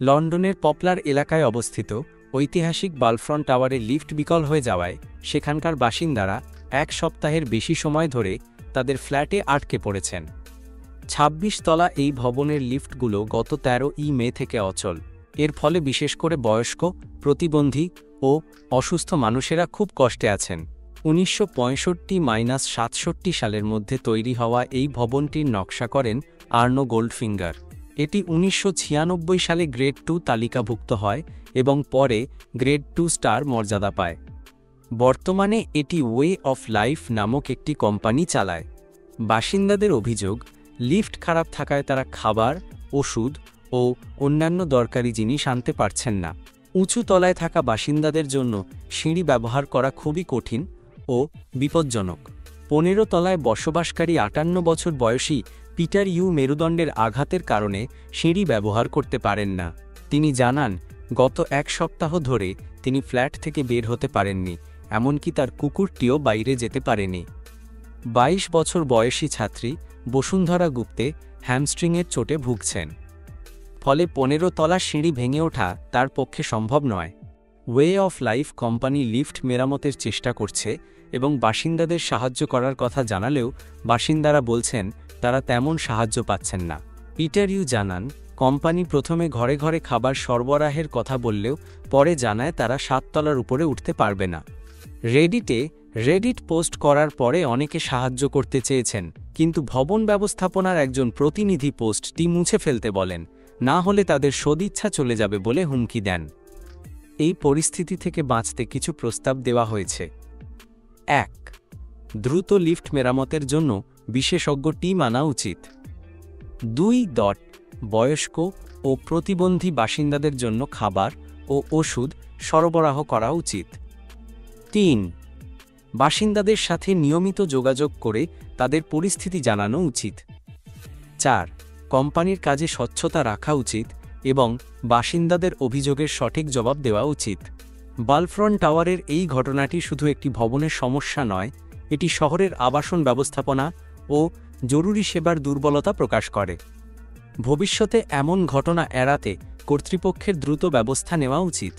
লন্ডনের পপলার এলাকায় অবস্থিত ঐতিহাসিক বালফ্রন্ট টাওয়ারে লিফট বিকল হয়ে যাওয়ায় সেখানকার বাসিন্দারা এক সপ্তাহের বেশি সময় ধরে তাদের ফ্ল্যাটে আটকে পড়েছেন। ২৬ তলা এই ভবনের লিফটগুলো গত ১৩ মে থেকে অচল। এর ফলে বিশেষ করে বয়স্ক, প্রতিবন্ধী ও অসুস্থ মানুষেরা খুব কষ্টে আছেন। ১৯৬৫-৬৭ সালের মধ্যে তৈরি হওয়া এই ভবনটির নকশা করেন আর্নো গোল্ডফিঙ্গার। এটি ১৯৯৬ সালে গ্রেড ২ তালিকাভুক্ত হয় এবং পরে গ্রেড ২ স্টার মর্যাদা পায়। বর্তমানে এটি ওয়ে অফ লাইফ নামক একটি কোম্পানি চালায়। বাসিন্দাদের অভিযোগ, লিফট খারাপ থাকায় তারা খাবার, ওষুধ ও অন্যান্য দরকারি জিনিস আনতে পারছেন না। উঁচু তলায় থাকা বাসিন্দাদের জন্য সিঁড়ি ব্যবহার করা খুবই কঠিন ও বিপজ্জনক। ১৫ তলায় বসবাসকারী ৫৮ বছর বয়সী পিটার মেরুদণ্ডের আঘাতের কারণে সিঁড়ি ব্যবহার করতে পারেন না। তিনি জানান, গত এক সপ্তাহ ধরে তিনি ফ্ল্যাট থেকে বের হতে পারেননি, এমনকি তার কুকুরটিও বাইরে যেতে পারেনি। ২২ বছর বয়সী ছাত্রী বসুন্ধরা গুপ্তে হ্যামস্ট্রিংয়ের চোটে ভুগছেন, ফলে ১৫ তলা সিঁড়ি ভেঙে ওঠা তার পক্ষে সম্ভব নয়। Way of life company lift মেরামতের চেষ্টা করছে এবং বাসিন্দাদের সাহায্য করার কথা জানালেও বাসিন্দারা বলছেন তারা তেমন সাহায্য পাচ্ছেন না। পিটার জানান, কোম্পানি প্রথমে ঘরে ঘরে খাবার সরবরাহের কথা বললেও পরে জানায় তারা ৭ তলার উপরে উঠতে পারবে না। রেডিট পোস্ট করার পরে অনেকে সাহায্য করতে চেয়েছেন, কিন্তু ভবন ব্যবস্থাপনার একজন প্রতিনিধি পোস্টটি মুছে ফেলতে বলেন, না হলে তাদের সদিচ্ছা চলে যাবে বলে হুমকি দেন। এই পরিস্থিতি থেকে বাঁচতে কিছু প্রস্তাব দেওয়া হয়েছে। ১. দ্রুত লিফট মেরামতের জন্য বিশেষজ্ঞ টিম আনা উচিত। ২. বয়স্ক ও প্রতিবন্ধী বাসিন্দাদের জন্য খাবার ও ওষুধ সরবরাহ করা উচিত। ৩. বাসিন্দাদের সাথে নিয়মিত যোগাযোগ করে তাদের পরিস্থিতি জানানো উচিত। ৪. কোম্পানির কাজে স্বচ্ছতা রাখা উচিত এবং বাসিন্দাদের অভিযোগের সঠিক জবাব দেওয়া উচিত। বালফ্রন্ট টাওয়ারের এই ঘটনাটি শুধু একটি ভবনের সমস্যা নয়, এটি শহরের আবাসন ব্যবস্থাপনা ও জরুরি সেবার দুর্বলতা প্রকাশ করে। ভবিষ্যতে এমন ঘটনা এড়াতে কর্তৃপক্ষের দ্রুত ব্যবস্থা নেওয়া উচিত।